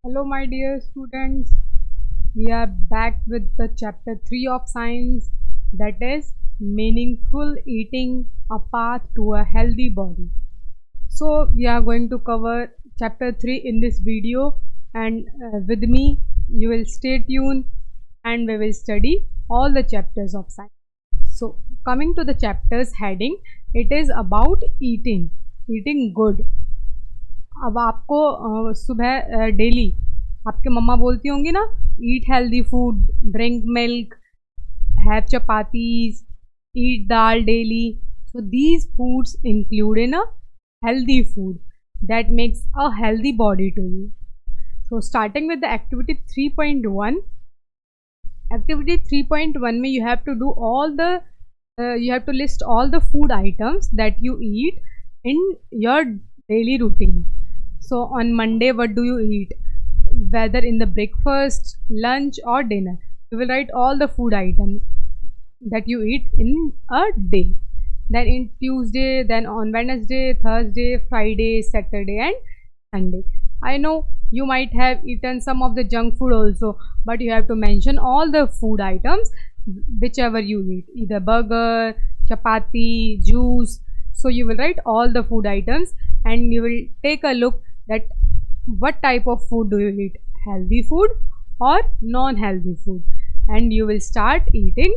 Hello, my dear students. We are back with the chapter 3 of science, that is meaningful eating, a path to a healthy body. So, we are going to cover chapter 3 in this video, and with me, you will stay tuned and we will study all the chapters of science. So, coming to the chapter's heading, it is about eating good. अब आपको सुबह daily आपके मम्मा बोलती होंगी ना, ईट healthy food, drink milk, have chapatis, eat dal daily. So these foods include in a healthy food that makes a healthy body to you. So starting with the activity 3.1. Activity 3.1 में you have to do you have to list all the food items that you eat in your daily routine. So on Monday, what do you eat? Whether in the breakfast, lunch or dinner. You will write all the food items that you eat in a day. Then in Tuesday, then on Wednesday, Thursday, Friday, Saturday and Sunday. I know you might have eaten some of the junk food also, but you have to mention all the food items whichever you eat, either burger, chapati, juice. So you will write all the food items and you will take a look that what type of food do you eat, healthy food or non-healthy food, and you will start eating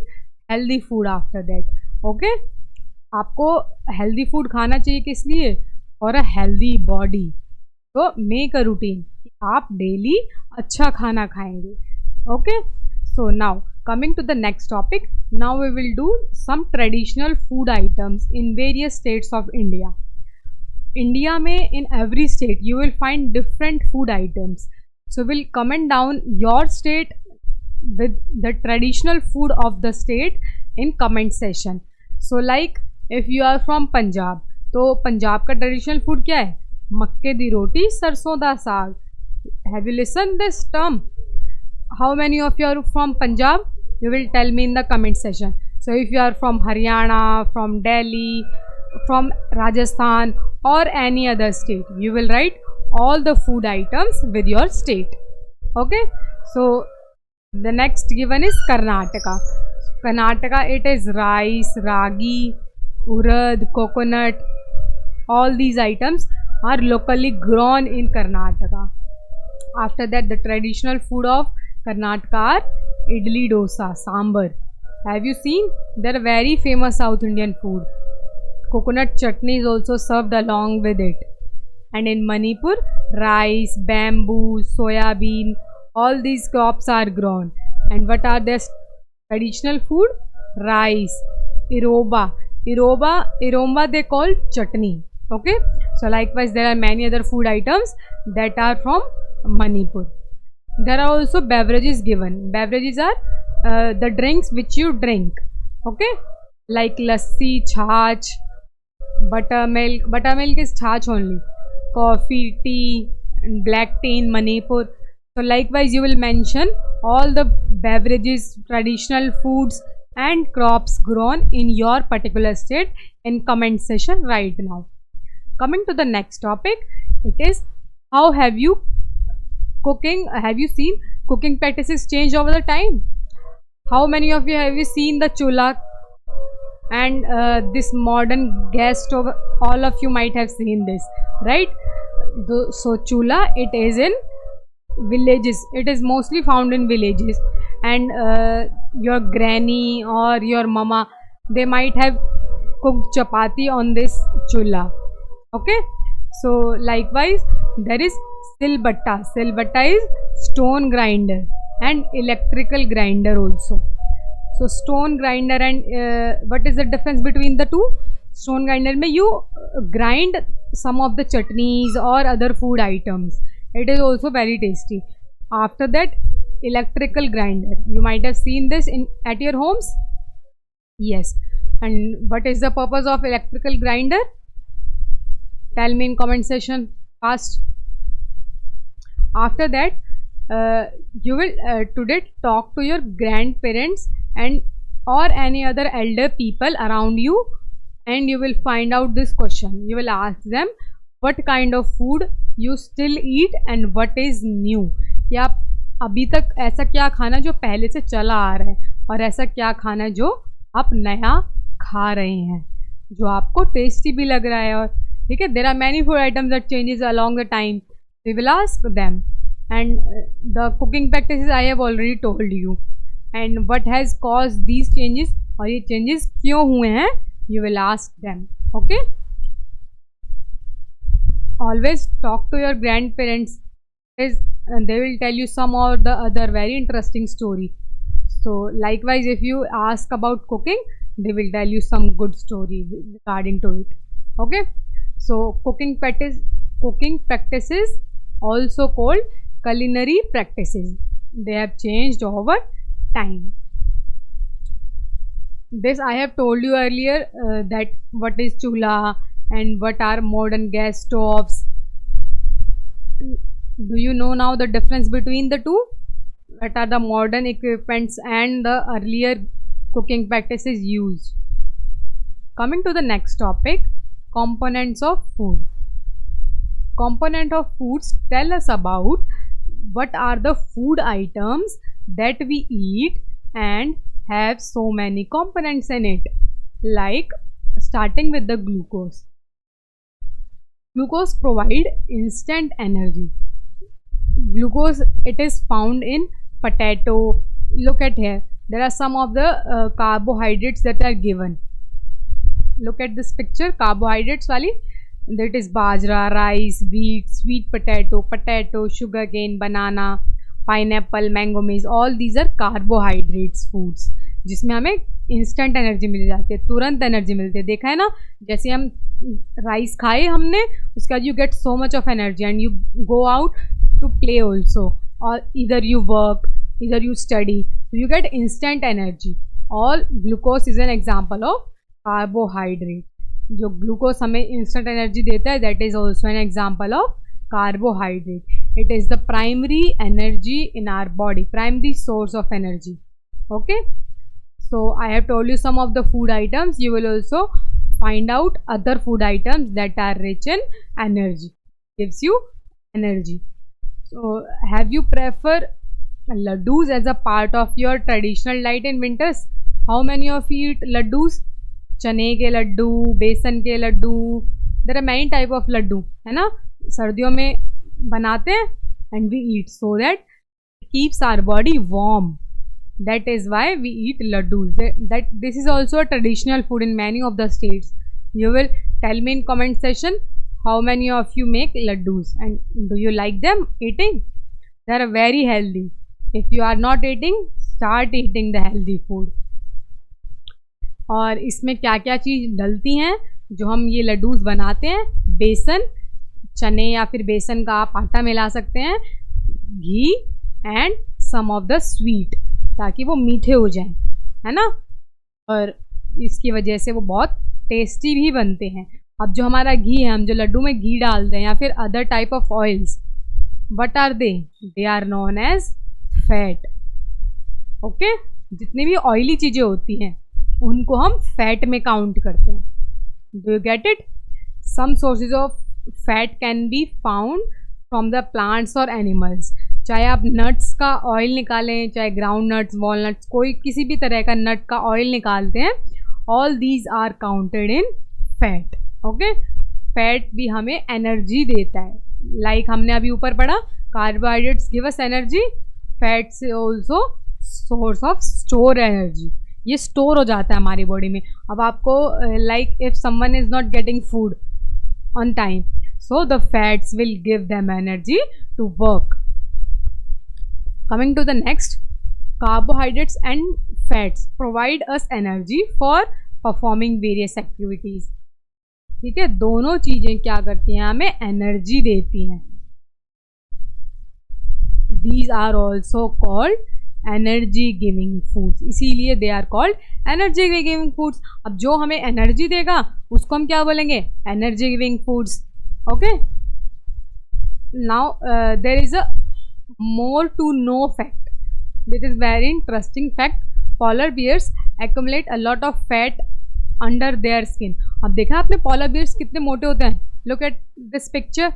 healthy food after that. Okay, आपको healthy food खाना चाहिए किस लिए? For a healthy body. तो make a routine कि आप daily अच्छा खाना खाएंगे. Okay, so now coming to the next topic, now we will do some traditional food items in various states of India. India में in every state you will find different food items. So we'll comment down your state with the traditional food of the state in comment section. So like if you are from Punjab, तो पंजाब का traditional food क्या है? मक्के दी रोटी सरसों दा साग. Have you listened this term? How many of you are from Punjab? You will tell me in the comment section. So if you are from Haryana, from Delhi, from Rajasthan or any other state, you will write all the food items with your state. Okay, so the next given is Karnataka. Karnataka, it is rice, ragi, urad, coconut. All these items are locally grown in Karnataka. After that, the traditional food of Karnataka are idli, dosa, sambar. Have you seen? They are very famous South Indian food. Coconut chutney is also served along with it. And in Manipur, rice, bamboo, soya bean, all these crops are grown. And what are their traditional food? Rice, iromba they call chutney. Okay, so likewise there are many other food items that are from Manipur. There are also beverages given. Beverages are the drinks which you drink. Okay, like lassi, chhach, buttermilk. Buttermilk is chhach only. Coffee, tea, black tea in Manipur. So likewise you will mention all the beverages, traditional foods and crops grown in your particular state in comment section right now. Coming to the next topic, it is how have you seen cooking practices change over the time? How many of you have you seen the chula and this modern gas stove? All of you might have seen this, right? So chula, it is in villages. It is mostly found in villages, and your granny or your mama, they might have cooked chapati on this chula. Okay, so likewise there is silbatta. Silbatta is stone grinder and electrical grinder also. So stone grinder and what is the difference between the two? Stone grinder mein you grind some of the chutneys or other food items. It is also very tasty. After that, electrical grinder. You might have seen this at your homes. Yes. And what is the purpose of electrical grinder? Tell me in comment section fast. After that, you will today talk to your grandparents and or any other elder people around you, and you will find out this question. You will ask them what kind of food you still eat and what is new. कि आप अभी तक ऐसा क्या खाना जो पहले से चला आ रहा है, और ऐसा क्या खाना जो आप नया खा रहे हैं जो आपको टेस्टी भी लग रहा है। और ठीक है, there are many food items that changes along the time, we will ask them, and the cooking practices I have already told you, and what has cause these changes, और ये चेंजेस क्यों हुए हैं, you will ask them. Okay, always talk to your grandparents, is they will tell you some or the other very interesting story. So likewise, if you ask about cooking, they will tell you some good story regarding to it. Okay, so cooking practices, also called culinary practices, they have changed over time. This I have told you earlier, that what is chula and what are modern gas stoves. Do you know now the difference between the two? What are the modern equipments and the earlier cooking practices used? Coming to the next topic, components of food. Component of foods tell us about what are the food items that we eat and have so many components in it. Like starting with the glucose. Glucose provide instant energy. Glucose, it is found in potato. Look at here, there are some of the carbohydrates that are given. Look at this picture, carbohydrates wali, that is bajra, rice, wheat, sweet potato, sugarcane, banana, pineapple, mango, maize, all these are carbohydrates foods जिसमें हमें instant energy मिल जाती है, तुरंत energy मिलती है। देखा है ना, जैसे हम राइस खाए हमने, उसके बाद you get so much of energy and you go out to play also, और इधर यू वर्क, इधर you study, you get instant energy. और glucose is an example of carbohydrate. जो ग्लूकोज हमें इंस्टेंट एनर्जी देता है, that is also an example of carbohydrate. It is the primary energy in our body, primary source of energy. Okay, so I have told you some of the food items. You will also find out other food items that are rich in energy, gives you energy. So have you prefer laddus as a part of your traditional diet in winters? How many of you eat laddus? चने के लड्डू, बेसन के laddoo, there are many type of laddoo, है ना, सर्दियों में बनाते हैं, and we eat so that keeps our body warm. That is why we eat laddus. That this is also a traditional food in many of the states. You will tell me in comment section how many of you make laddus and do you like them eating? They are very healthy. If you are not eating, start eating the healthy food. और इसमें क्या क्या चीज़ डलती हैं जो हम ये लड्डूस बनाते हैं? बेसन, चने या फिर बेसन का आप आटा मिला सकते हैं, घी and some of the sweet, ताकि वो मीठे हो जाएं, है ना, और इसकी वजह से वो बहुत टेस्टी भी बनते हैं. अब जो हमारा घी है, हम जो लड्डू में घी डालते हैं या फिर other type of oils, what are they are known as fat. Okay, जितनी भी ऑयली चीज़ें होती हैं उनको हम फैट में काउंट करते हैं. Do you get it? Some sources of fat can be found from the plants और एनिमल्स. चाहे आप नट्स का ऑयल निकालें, चाहे ग्राउंड नट्स, वॉलनट्स, कोई किसी भी तरह का नट का ऑयल निकालते हैं, all these are counted in fat. Okay, fat भी हमें एनर्जी देता है. लाइक हमने अभी ऊपर पढ़ा, carbohydrates give us energy, fats also source of store energy. ये स्टोर हो जाता है हमारी बॉडी में. अब आपको like if someone is not getting food on time, so the fats will give them energy to work. Coming to the next, carbohydrates and fats provide us energy for performing various activities. ठीक है, दोनों चीजें क्या करती हैं? हमें energy देती हैं. These are also called energy giving foods. इसीलिए they are called energy giving foods. अब जो हमें एनर्जी देगा उसको हम क्या बोलेंगे? Energy giving foods. Okay, now there is a more to know fact. This is very interesting fact. Polar bears accumulate a lot of fat under their skin. अब देखा आपने polar bears कितने मोटे होते हैं? Look at this picture.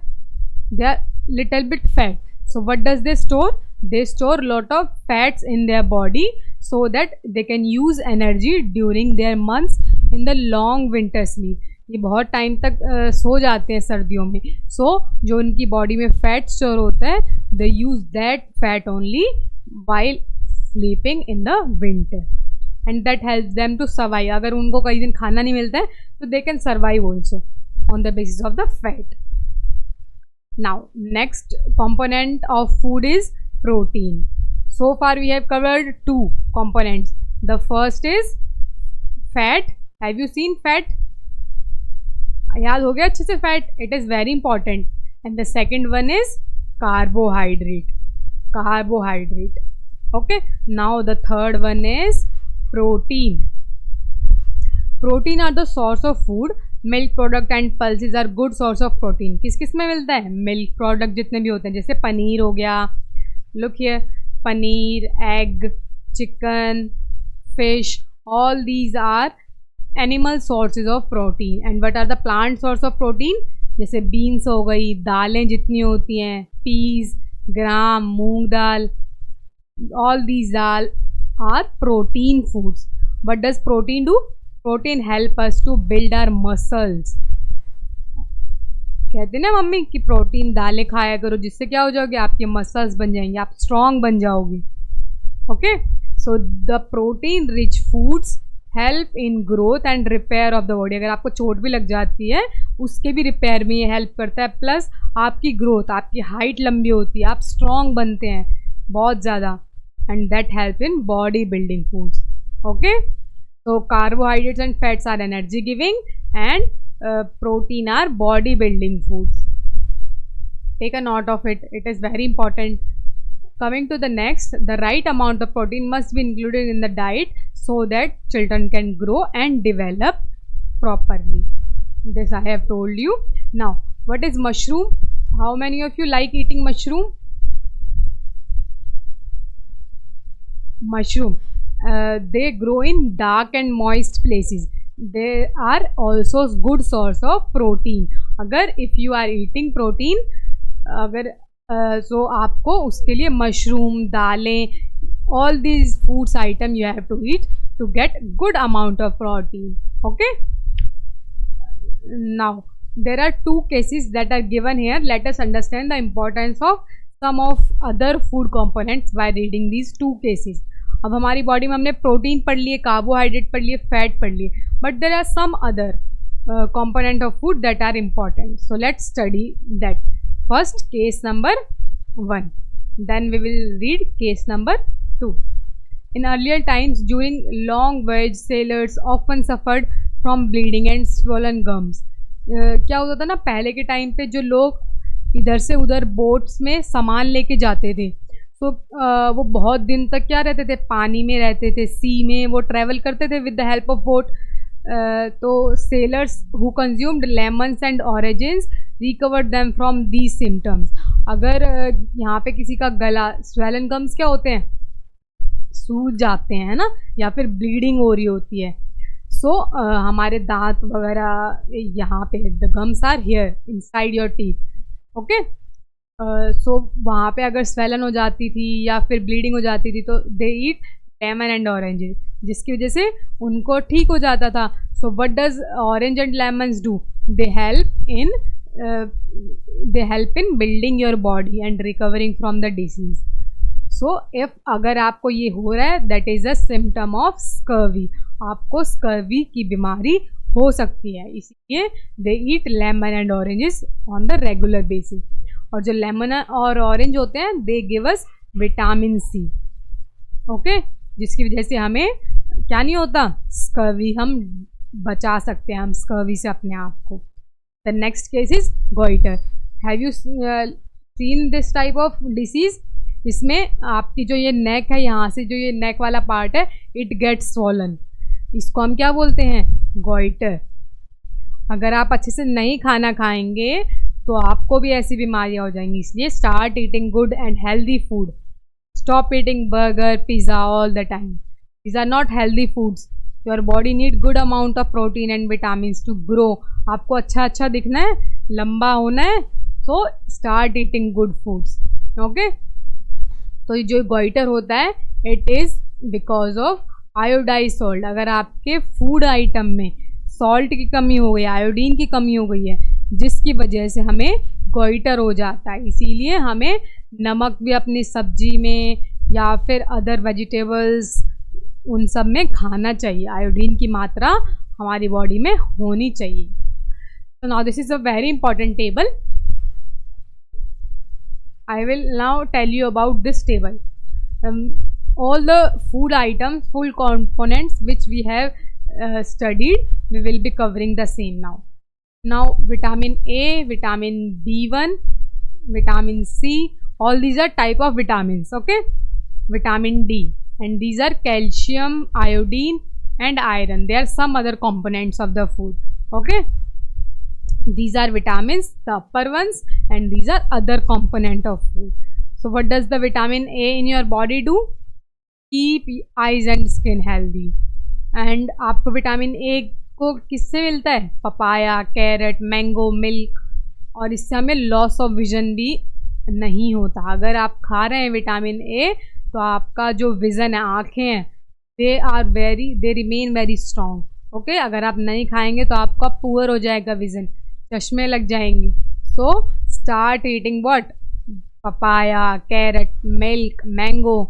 They are little bit fat. So what does they store? They store lot of fats in their body so that they can use energy during their months in the long winter sleep. ये बहुत time तक सो जाते हैं सर्दियों में. सो जो उनकी body में फैट स्टोर होता है, they use that fat only while sleeping in the winter, and that helps them to survive. अगर उनको कई दिन खाना नहीं मिलता है तो they can survive also on the basis of the fat. Now next component of food is protein. So far we have covered two components. The first is fat. Have you seen fat? याद हो गया अच्छे से fat? It is very important. And the second one is carbohydrate. Carbohydrate. Okay. Now the third one is protein. Protein are the source of food. Milk product and pulses are good source of protein. किस किस में मिलता है? Milk product जितने भी होते हैं, जैसे पनीर हो गया, look here, paneer, egg, chicken, fish, all these are animal sources of protein. And what are the plant source of protein? जैसे बीन्स हो गई, दालें जितनी होती हैं, peas, gram, moong dal, all these are protein foods. What does protein do? Protein help us to build our muscles. कहते हैं ना मम्मी कि प्रोटीन दालें खाया करो, जिससे क्या हो जाओगे, आपके मसल्स बन जाएंगे, आप स्ट्रॉन्ग बन जाओगे. Okay, so the protein rich foods help in growth and repair of the body. अगर आपको चोट भी लग जाती है, उसके भी रिपेयर में ये हेल्प करता है. प्लस आपकी ग्रोथ, आपकी हाइट लंबी होती है, आप स्ट्रॉन्ग बनते हैं बहुत ज़्यादा, and that help in body building foods. Okay, so carbohydrates and fats are energy giving and protein are body building foods. Take a note of it, it is very important. Coming to the next, the right amount of protein must be included in the diet so that children can grow and develop properly. This I have told you. Now what is mushroom? How many of you like eating mushroom? Mushroom, they grow in dark and moist places. They are also good source of protein. अगर if you are eating protein, अगर so आपको उसके लिए mushroom, दालें, all these foods item you have to eat to get good amount of protein. Okay, now there are two cases that are given here. Let us understand the importance of some of other food components by reading these two cases. अब हमारी body में हमने protein पढ़ लिए, carbohydrate पढ़ लिए, fat पढ़ लिए, but there are some other component of food that are important. So let's study that. First, case number 1. Then we will read case number 2. In earlier times, during long voyage, sailors often suffered from bleeding and swollen gums. क्या होता था ना, पहले के time पे जो लोग इधर से उधर बोट्स में सामान लेके जाते थे, तो वो बहुत दिन तक क्या रहते थे, पानी में रहते थे, सी में वो ट्रैवल करते थे with the help of boat. तो sailors who consumed lemons and oranges recovered them from these symptoms. अगर यहाँ पे किसी का गला, स्वेलन गम्स क्या होते हैं, सूज जाते हैं ना, या फिर ब्लीडिंग हो रही होती है, सो हमारे दांत वगैरह यहाँ पे, the gums are here inside your teeth. Okay, so वहाँ पे अगर स्वेलन हो जाती थी या फिर ब्लीडिंग हो जाती थी, तो they eat lemon and oranges, जिसकी वजह से उनको ठीक हो जाता था. So what does orange and lemons do? They help in building your body and recovering from the disease. So if अगर आपको ये हो रहा है, that is a symptom of scurvy. आपको स्कर्वी की बीमारी हो सकती है, इसलिए they eat lemon and oranges on the regular basis. और जो लेमन और ऑरेंज होते हैं, they give us vitamin C. Okay, जिसकी वजह से हमें क्या नहीं होता, स्कर्वी, हम बचा सकते हैं हम स्कर्वी से अपने आप को. The next case is goitre. Have you seen this type of disease? इसमें आपकी जो ये नेक है, यहाँ से जो ये नेक वाला पार्ट है, इट गेट्स स्वॉलन. इसको हम क्या बोलते हैं, गोइटर. अगर आप अच्छे से नहीं खाना खाएंगे तो आपको भी ऐसी बीमारियां हो जाएंगी. इसलिए start eating good and healthy food. Stop eating burger, pizza all the time. These are not healthy foods. Your body need good amount of protein and vitamin to grow. आपको अच्छा दिखना है, लंबा होना है, so start eating good foods. Okay. तो ये जो गोइटर होता है it is because of iodize salt. अगर आपके फूड आइटम में सॉल्ट की कमी हो गई, आयोडीन की कमी हो गई है, जिसकी वजह से हमें गोइटर हो जाता है। इसीलिए हमें नमक भी अपनी सब्जी में या फिर अदर वेजिटेबल्स उन सब में खाना चाहिए। आयोडीन की मात्रा हमारी बॉडी में होनी चाहिए। तो now this is a very important table. I will now tell you about this table. All the food items, full components which we have studied, we will be covering the same now. Now, vitamin A, vitamin B1, vitamin C, all these are type of vitamins. Okay, vitamin D, and these are calcium, iodine, and iron. They are some other components of the food. Okay. These are vitamins, the upper ones, and these are other component of food. So what does the vitamin A in your body do? Keep eyes and skin healthy. And आपको vitamin A को किससे मिलता है? Papaya, carrot, mango, milk. और इससे हमें loss of vision भी नहीं होता। अगर आप खा रहे हैं विटामिन ए तो आपका जो विज़न है, आँखें हैं, they remain very strong. Okay, अगर आप नहीं खाएंगे तो आपका पुअर हो जाएगा विज़न, चश्मे लग जाएंगे। So start eating what? Papaya, carrot, milk, mango.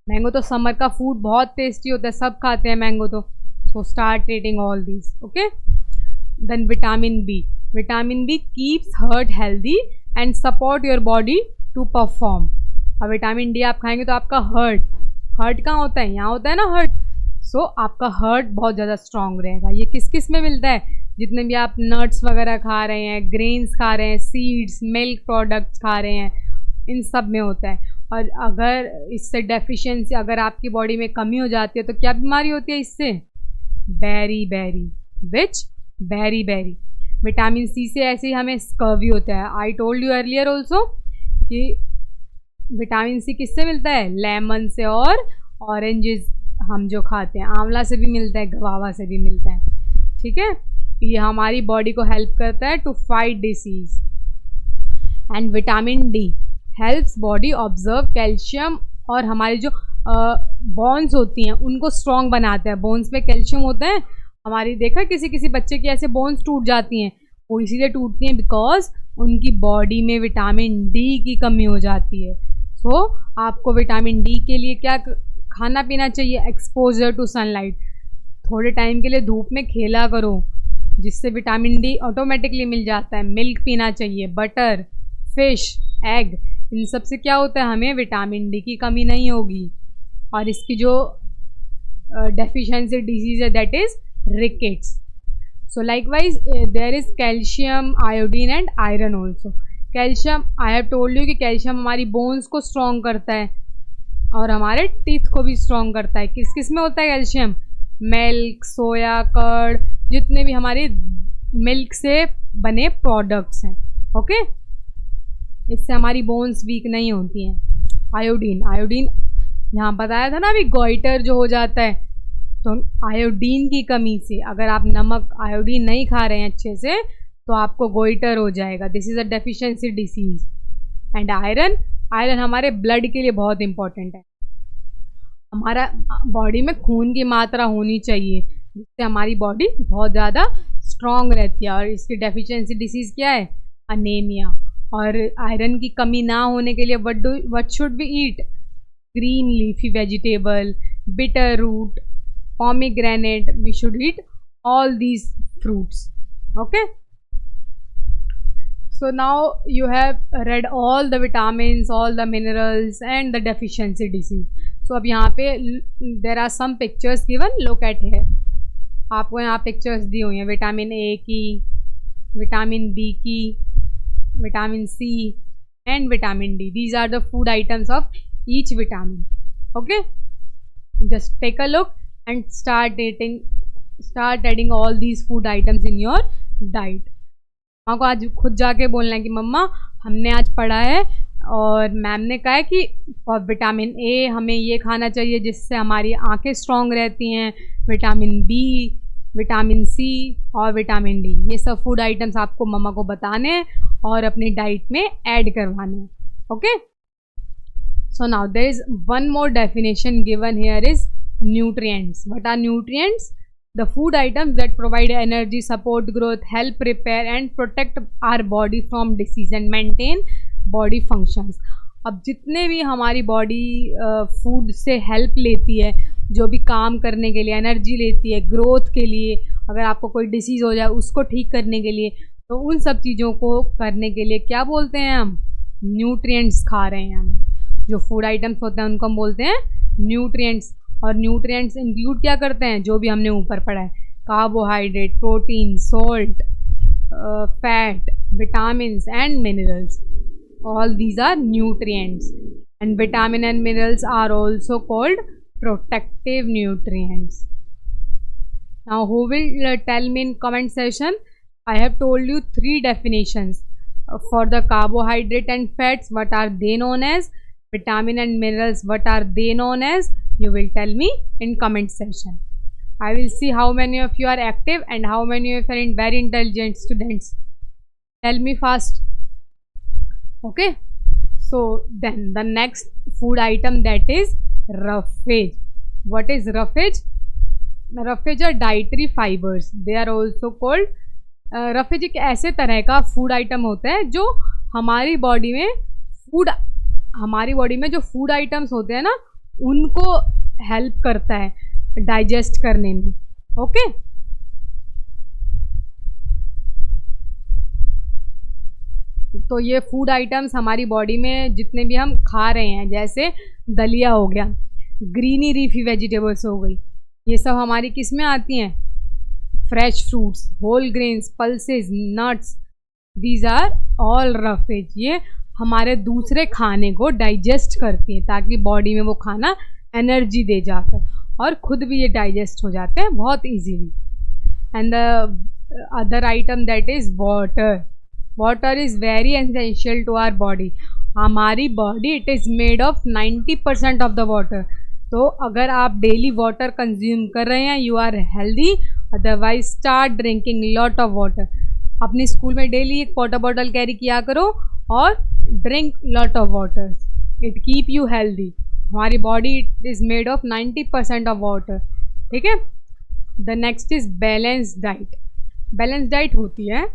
Mango तो समर का फूड बहुत टेस्टी होता है, सब खाते हैं मैंगो तो। So start eating all this. Okay. Then vitamin B. Vitamin B keeps heart healthy and support your body to perform. और विटामिन डी आप खाएंगे तो आपका हार्ट कहाँ होता है? यहाँ होता है ना हार्ट। सो आपका हार्ट बहुत ज़्यादा स्ट्रांग रहेगा। ये किस किस में मिलता है? जितने भी आप नट्स वगैरह खा रहे हैं, ग्रेन्स खा रहे हैं, सीड्स, मिल्क प्रोडक्ट्स खा रहे हैं, इन सब में होता है। और अगर इससे डेफिशिएंसी, अगर आपकी बॉडी में कमी हो जाती है तो क्या बीमारी होती है इससे? बेरी विटामिन सी से ऐसे ही हमें स्कर्वी होता है। I told you earlier also कि विटामिन सी किससे मिलता है? लेमन से और ऑरेंजेस हम जो खाते हैं, आंवला से भी मिलता है, गवावा से भी मिलता है। ठीक है, ये हमारी बॉडी को हेल्प करता है to fight disease. And vitamin D helps body observe calcium, और हमारी जो बोन्स होती हैं उनको स्ट्रॉन्ग बनाता है। बोन्स में कैल्शियम होता है हमारी। देखा किसी किसी बच्चे की ऐसे बोन्स टूट जाती हैं, वो इसीलिए टूटती हैं बिकॉज उनकी बॉडी में विटामिन डी की कमी हो जाती है। सो आपको विटामिन डी के लिए क्या खाना पीना चाहिए? Exposure to sunlight. थोड़े टाइम के लिए धूप में खेला करो, जिससे विटामिन डी ऑटोमेटिकली मिल जाता है। मिल्क पीना चाहिए, बटर, फिश, एग, इन सब से क्या होता है? हमें विटामिन डी की कमी नहीं होगी। और इसकी जो डेफिशिएंसी डिजीज़ है that is rickets. So likewise there is calcium, iodine and iron also. Calcium, I have told you कि कैल्शियम हमारी बोन्स को स्ट्रॉन्ग करता है और हमारे टीथ को भी स्ट्रॉन्ग करता है। किस किस में होता है कैल्शियम? मिल्क, सोया, कर्ड, जितने भी हमारे मिल्क से बने प्रोडक्ट्स हैं। ओके, इससे हमारी बोन्स वीक नहीं होती हैं। आयोडीन यहाँ बताया था ना अभी, गोइटर जो हो जाता है तो आयोडीन की कमी से, अगर आप नमक, आयोडीन नहीं खा रहे हैं अच्छे से तो आपको गोइटर हो जाएगा। This is a deficiency disease. And iron हमारे ब्लड के लिए बहुत इंपॉर्टेंट है। हमारा बॉडी में खून की मात्रा होनी चाहिए, जिससे हमारी बॉडी बहुत ज़्यादा स्ट्रॉन्ग रहती है। और इसकी डेफिशिएंसी डिसीज़ क्या है? अनेमिया। और आयरन की कमी ना होने के लिए what should be eat? Green leafy vegetable, beetroot, pomegranate. We should eat all these fruits. Okay, so now you have read all the vitamins, all the minerals and the deficiency disease. So अब यहाँ पे there are some pictures given. Look at here. आपको यहाँ pictures दी हुई हैं vitamin A की, vitamin B की, vitamin C and vitamin D. These are the food items of each vitamin. Okay, just take a look and start adding all these food items in your diet. माँ को आज खुद जाके बोलना है कि मम्मा हमने आज पढ़ा है और मैम ने कहा है कि विटामिन ए हमें ये खाना चाहिए जिससे हमारी आंखें स्ट्रॉन्ग रहती हैं, विटामिन बी, विटामिन सी और विटामिन डी, ये सब फूड आइटम्स आपको मम्मा को बताने हैं और अपनी डाइट में ऐड करवाने हैं. Okay. So now there is one more definition given here is nutrients. What are nutrients? The food items that provide energy, support growth, help repair and protect our body from disease and maintain body functions. अब जितने भी हमारी body food से help लेती है, जो भी काम करने के लिए एनर्जी लेती है, ग्रोथ के लिए, अगर आपको कोई डिसीज़ हो जाए उसको ठीक करने के लिए, तो उन सब चीज़ों को करने के लिए क्या बोलते हैं हम? न्यूट्रिएंट्स खा रहे हैं हम। जो फूड आइटम्स होते हैं उनको हम बोलते हैं न्यूट्रिएंट्स। और न्यूट्रिएंट्स इंक्लूड क्या करते हैं? जो भी हमने ऊपर पढ़ा है, carbohydrate, protein, salt, fat, vitamins and minerals, all these are nutrients, and vitamin and minerals are also called protective nutrients. Now who will tell me in comment section? I have told you three definitions for the carbohydrate and fats. What are they known as? Vitamin and minerals, what are they known as? You will tell me in comment section. I will see how many of you are active and how many of you are very intelligent students. Tell me fast. Okay, so then the next food item, that is roughage. What is roughage? Roughage are dietary fibers. They are also called roughage एक ऐसे तरह का food item होता है जो हमारी body में जो फूड आइटम्स होते हैं ना, उनको हेल्प करता है डाइजेस्ट करने में। ओके, तो ये फूड आइटम्स हमारी बॉडी में जितने भी हम खा रहे हैं, जैसे दलिया हो गया, ग्रीनी लीफी वेजिटेबल्स हो गई, ये सब हमारी किस में आती हैं? Fresh fruits, whole grains, pulses, nuts, these are all roughage. ये हमारे दूसरे खाने को डाइजेस्ट करती हैं ताकि बॉडी में वो खाना एनर्जी दे जाकर, और खुद भी ये डाइजेस्ट हो जाते हैं बहुत easily. And the other item that is water. Water is very essential to our body. हमारी body it is made of 90% of the water. तो अगर आप डेली वाटर कंज्यूम कर रहे हैं, you are healthy. Otherwise start drinking lot of water. अपनी school में daily एक वाटर बॉटल कैरी किया करो और drink lot of water, it keep you healthy. हमारी body it is made of 90% of water. ठीक है, the next is balance diet. Balance diet होती है,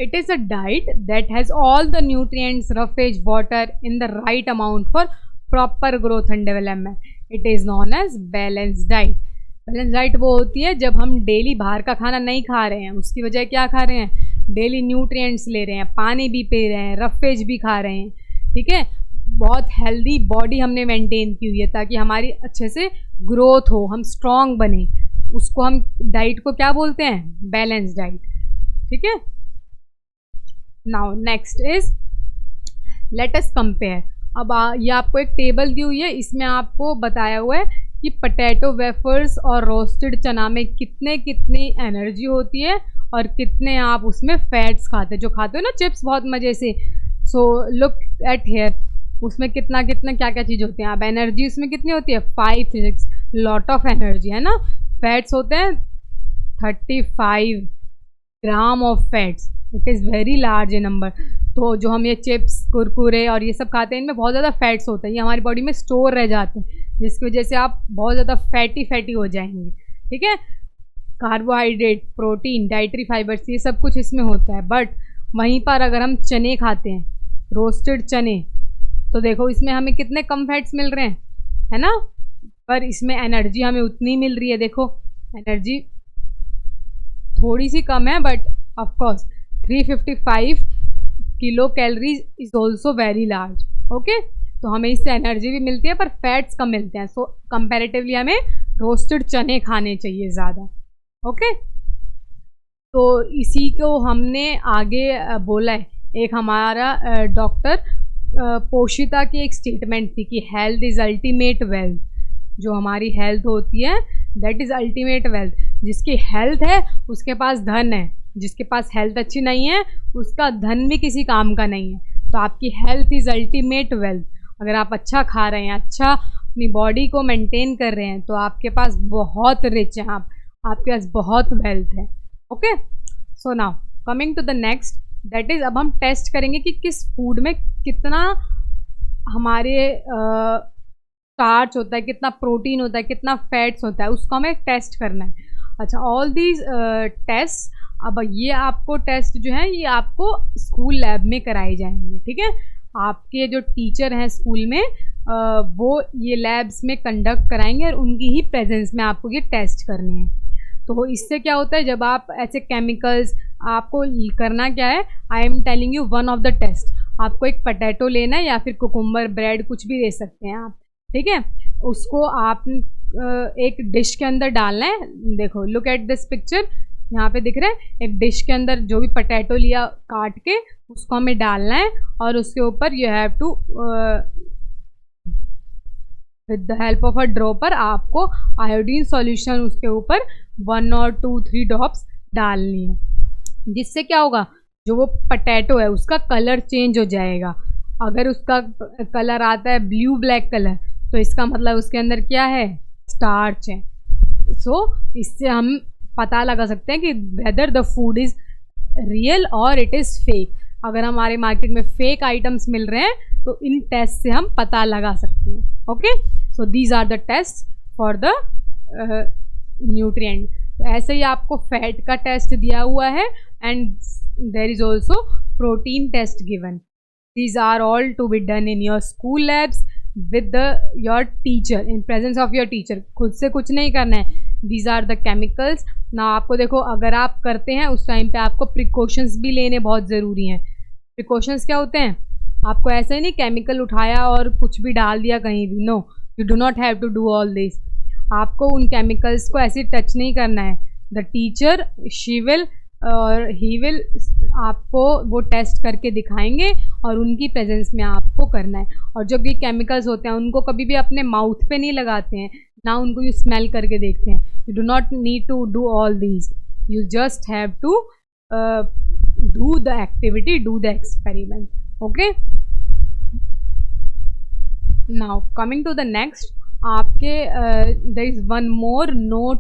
it is a diet that has all the nutrients, roughage, water in the right amount for proper growth and development. It is known as balanced diet. Balance diet वो होती है जब हम daily बाहर का खाना नहीं खा रहे हैं, उसकी वजह क्या खा रहे हैं? डेली न्यूट्रिएंट्स ले रहे हैं, पानी भी पी रहे हैं, रफेज भी खा रहे हैं। ठीक है, बहुत हेल्दी बॉडी हमने मेंटेन की हुई है ताकि हमारी अच्छे से ग्रोथ हो, हम स्ट्रॉन्ग बने। उसको हम डाइट को क्या बोलते हैं? Balance diet. ठीक है, now next is let us compare. अब ये आपको एक टेबल दी हुई है, इसमें आपको बताया हुआ है कि पोटैटो वेफर्स और रोस्टेड चना में कितनी एनर्जी होती है और कितने आप उसमें फैट्स खाते, जो खाते हो ना चिप्स बहुत मज़े से। सो लुक एट हेयर, उसमें कितना क्या क्या चीज़ होती है। अब एनर्जी उसमें कितनी होती है? 5-6 लॉट ऑफ एनर्जी है ना। फैट्स होते हैं 35 gram of fats, it is very large A number. तो जो हम ये चिप्स, कुरकुरे और ये सब खाते हैं, इनमें बहुत ज़्यादा फैट्स होते हैं, ये हमारी बॉडी में स्टोर रह जाते हैं, जिसकी वजह से आप बहुत ज़्यादा फैटी हो जाएंगे। ठीक है, कार्बोहाइड्रेट, प्रोटीन, डाइटरी फाइबर्स, ये सब कुछ इसमें होता है। बट वहीं पर अगर हम चने खाते हैं, रोस्टेड चने, तो देखो इसमें हमें कितने कम फैट्स मिल रहे हैं, है ना। पर इसमें एनर्जी हमें उतनी मिल रही है। देखो एनर्जी थोड़ी सी कम है, but of course 355 kilo calories is also very large. Okay, तो हमें इससे एनर्जी भी मिलती है पर फैट्स कम मिलते हैं। सो कंपैरेटिवली हमें रोस्टेड चने खाने चाहिए ज़्यादा। ओके, तो इसी को हमने आगे बोला है। एक हमारा डॉक्टर पोशिता की एक स्टेटमेंट थी कि हेल्थ इज़ अल्टीमेट वेल्थ। जो हमारी हेल्थ होती है दैट इज़ अल्टीमेट वेल्थ। जिसकी हेल्थ है उसके पास धन है, जिसके पास हेल्थ अच्छी नहीं है उसका धन भी किसी काम का नहीं है। तो आपकी हेल्थ इज़ अल्टीमेट वेल्थ। अगर आप अच्छा खा रहे हैं, अच्छा अपनी बॉडी को मेंटेन कर रहे हैं, तो आपके पास बहुत रिच हैं, आपके पास बहुत वेल्थ है। Okay, so now coming to the next, that is अब हम टेस्ट करेंगे कि किस फूड में कितना हमारे स्टार्च होता है, कितना प्रोटीन होता है, कितना फैट्स होता है, उसको हमें टेस्ट करना है। अच्छा, ऑल दीज टेस्ट, अब ये आपको टेस्ट जो है ये आपको स्कूल लैब में कराए जाएंगे, ठीक है। आपके जो टीचर हैं स्कूल में वो ये लैब्स में कंडक्ट कराएंगे और उनकी ही प्रेजेंस में आपको ये टेस्ट करने हैं। तो इससे क्या होता है, जब आप ऐसे केमिकल्स, आपको करना क्या है, I am telling you one of the test. आपको एक पोटैटो लेना है या फिर कुकुम्बर, ब्रेड, कुछ भी ले सकते हैं आप, ठीक है। उसको आप एक डिश के अंदर डालना है। देखो, लुक एट दिस पिक्चर, यहाँ पे दिख रहा है, एक डिश के अंदर जो भी पोटैटो लिया काट के उसको हमें डालना है और उसके ऊपर you have to with the help of a dropper आपको आयोडीन सॉल्यूशन उसके ऊपर 1 और 2 3 ड्रॉप्स डालनी है, जिससे क्या होगा, जो वो पोटैटो है उसका कलर चेंज हो जाएगा। अगर उसका कलर आता है ब्लू ब्लैक कलर, तो इसका मतलब उसके अंदर क्या है, स्टार्च है। सो इससे हम पता लगा सकते हैं कि whether the food is real और इट इज़ फेक। अगर हमारे मार्केट में फेक आइटम्स मिल रहे हैं तो इन टेस्ट से हम पता लगा सकते हैं। Okay, so these are the test for the nutrient. तो ऐसे ही आपको फैट का टेस्ट दिया हुआ है and there is also protein test given. These are all to be done in your school labs with your teacher, in presence of your teacher. खुद से कुछ नहीं करना है। दीज आर द केमिकल्स ना। आपको देखो, अगर आप करते हैं उस टाइम पे आपको प्रिकॉशंस भी लेने बहुत ज़रूरी हैं। प्रिकॉशंस क्या होते हैं, आपको ऐसे ही नहीं केमिकल उठाया और कुछ भी डाल दिया कहीं भी, no, you do not have to do all this. आपको उन केमिकल्स को ऐसे टच नहीं करना है। द टीचर, शी विल और ही विल आपको वो टेस्ट करके दिखाएंगे और उनकी प्रेजेंस में आपको करना है। और जो भी केमिकल्स होते हैं उनको कभी भी अपने माउथ पे नहीं लगाते हैं, ना उनको यू स्मेल करके देखते हैं। You do not need to do all these, you just have to do the activity, do the experiment. Okay, now coming to the next, आपके there is one more note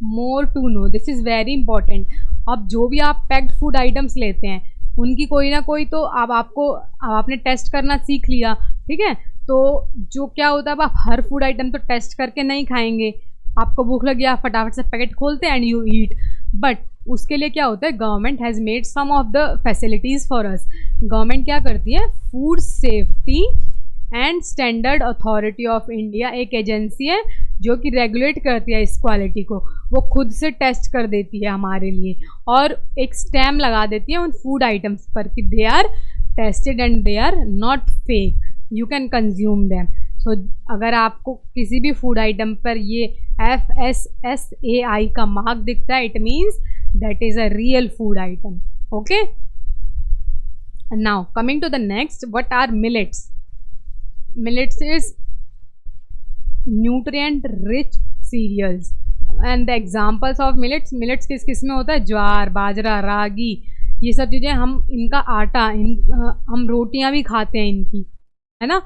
more to know, this is very important. अब जो भी आप packed food items लेते हैं उनकी कोई ना कोई तो अब आपने टेस्ट करना सीख लिया, ठीक है। तो जो क्या होता है, अब आप हर फूड आइटम तो टेस्ट करके नहीं खाएंगे। आपको भूख लगी, आप फटाफट से पैकेट खोलते हैं एंड यू ईट। बट उसके लिए क्या होता है, government has made some of the facilities for us. Government क्या करती है, food safety and standard authority of India एक एजेंसी है जो कि रेगुलेट करती है इस क्वालिटी को। वो खुद से टेस्ट कर देती है हमारे लिए और एक स्टैम्प लगा देती है उन फूड आइटम्स पर कि they are tested and they are not fake, you can consume them. So अगर आपको किसी भी फूड आइटम पर ये FSSAI का मार्क दिखता है, it means that is a real food item. Okay, now coming to the next, what are millets? Millets is nutrient rich cereals and the examples of millets किस किस में होता है, ज्वार, बाजरा, रागी, ये सब चीज़ें हम इनका आटा, हम रोटियां भी खाते हैं इनकी, है ना।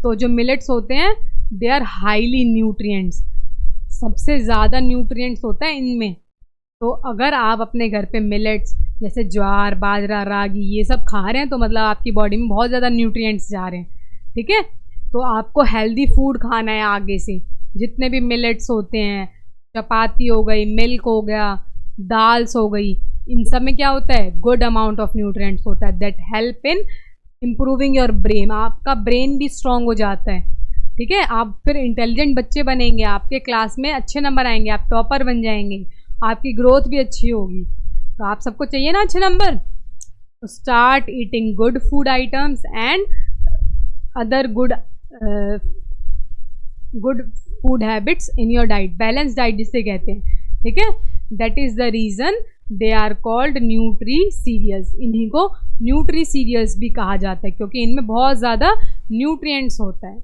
तो जो मिलेट्स होते हैं दे आर हाईली न्यूट्रिएंट्स, सबसे ज़्यादा न्यूट्रिएंट्स होता है इनमें। तो अगर आप अपने घर पे मिलेट्स जैसे ज्वार, बाजरा, रागी ये सब खा रहे हैं तो मतलब आपकी बॉडी में बहुत ज़्यादा न्यूट्रिएंट्स जा रहे हैं, ठीक है। तो आपको हेल्दी फूड खाना है आगे से। जितने भी मिलेट्स होते हैं, चपाती हो गई, मिल्क हो गया, दाल्स हो गई, इन सब में क्या होता है, गुड अमाउंट ऑफ न्यूट्रिएंट्स होता है that help in improving your brain. आपका ब्रेन भी स्ट्रॉन्ग हो जाता है, ठीक है। आप फिर इंटेलिजेंट बच्चे बनेंगे, आपके क्लास में अच्छे नंबर आएंगे, आप टॉपर बन जाएंगे, आपकी ग्रोथ भी अच्छी होगी। तो आप सबको चाहिए ना अच्छे नंबर, तो start eating good food items and other good food habits in your diet. Balance diet जिसे कहते हैं, ठीक है। That is the reason they are called nutri cereals. इन्हीं को न्यूट्री सीरियल्स भी कहा जाता है क्योंकि इनमें बहुत ज़्यादा न्यूट्रिएंट्स होता है।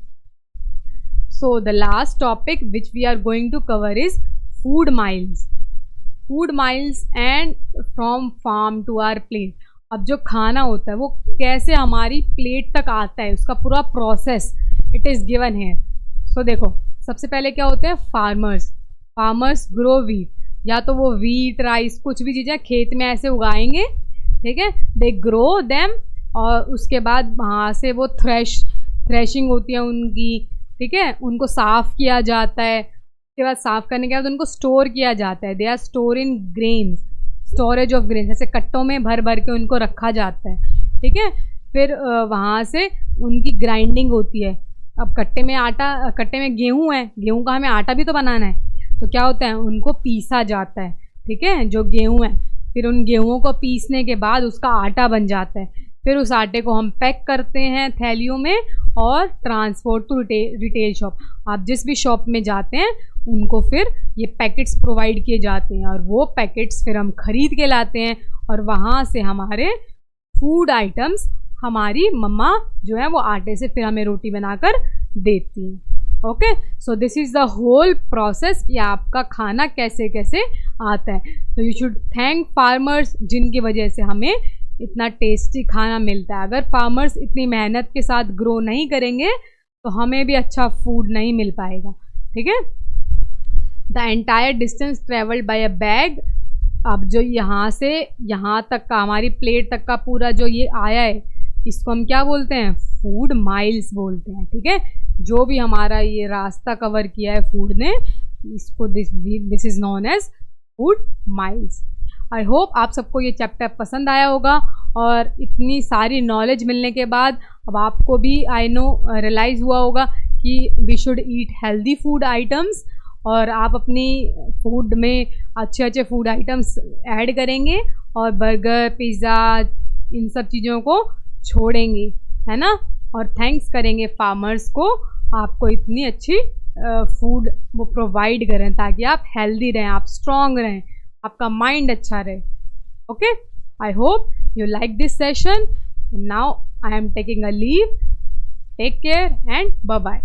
So the last topic which we are going to cover is food miles. Food miles and from farm to our plate. अब जो खाना होता है वो कैसे हमारी प्लेट तक आता है, उसका पूरा प्रोसेस इट इज़ गिवन है। सो देखो, सबसे पहले क्या होते हैं, फार्मर्स ग्रो वीट, या तो वो वीट, राइस, कुछ भी चीज़ें खेत में ऐसे उगाएंगे ठीक है, दे ग्रो देम, और उसके बाद वहाँ से वो थ्रेशिंग होती है उनकी, ठीक है, उनको साफ़ किया जाता है, उसके बाद साफ़ करने के बाद उनको स्टोर किया जाता है, they are store in grains, storage of grains, ऐसे कट्टों में भर भर के उनको रखा जाता है, ठीक है। फिर वहाँ से उनकी ग्राइंडिंग होती है। अब कट्टे में गेहूँ है, गेहूँ का हमें आटा भी तो बनाना है, तो क्या होता है, उनको पीसा जाता है, ठीक है, जो गेहूँ है। फिर उन गेहूँ को पीसने के बाद उसका आटा बन जाता है। फिर उस आटे को हम पैक करते हैं थैलियों में और ट्रांसपोर्ट टू रिटेल शॉप। आप जिस भी शॉप में जाते हैं उनको फिर ये पैकेट्स प्रोवाइड किए जाते हैं, और वो पैकेट्स फिर हम खरीद के लाते हैं, और वहाँ से हमारे फूड आइटम्स हमारी मम्मा जो है वो आटे से फिर हमें रोटी बनाकर देती हैं। Okay, so this is the whole process कि आपका खाना कैसे कैसे आता है। तो यू शुड थैंक फार्मर्स, जिनकी वजह से हमें इतना टेस्टी खाना मिलता है। अगर फार्मर्स इतनी मेहनत के साथ ग्रो नहीं करेंगे तो हमें भी अच्छा फूड नहीं मिल पाएगा, ठीक है। The entire distance travelled by a bag, अब जो यहाँ से यहाँ तक का हमारी प्लेट तक का पूरा जो ये आया है, इसको हम क्या बोलते हैं, फूड माइल्स बोलते हैं, ठीक है। जो भी हमारा ये रास्ता कवर किया है फूड ने, इसको this is known as food miles. I hope आप सबको ये चैप्टर पसंद आया होगा, और इतनी सारी नॉलेज मिलने के बाद अब आपको भी आई नो रियलाइज़ हुआ होगा कि we should eat healthy food items, और आप अपनी फूड में अच्छे अच्छे फूड आइटम्स ऐड करेंगे, और बर्गर, पिज़्ज़ा, इन सब चीज़ों को छोड़ेंगे, है ना। और थैंक्स करेंगे फार्मर्स को, आपको इतनी अच्छी फूड वो प्रोवाइड करें ताकि आप हेल्दी रहें, आप स्ट्रॉन्ग रहें, आपका माइंड अच्छा रहे। Okay, I hope you like this session. Now I am taking a leave. Take care and bye bye.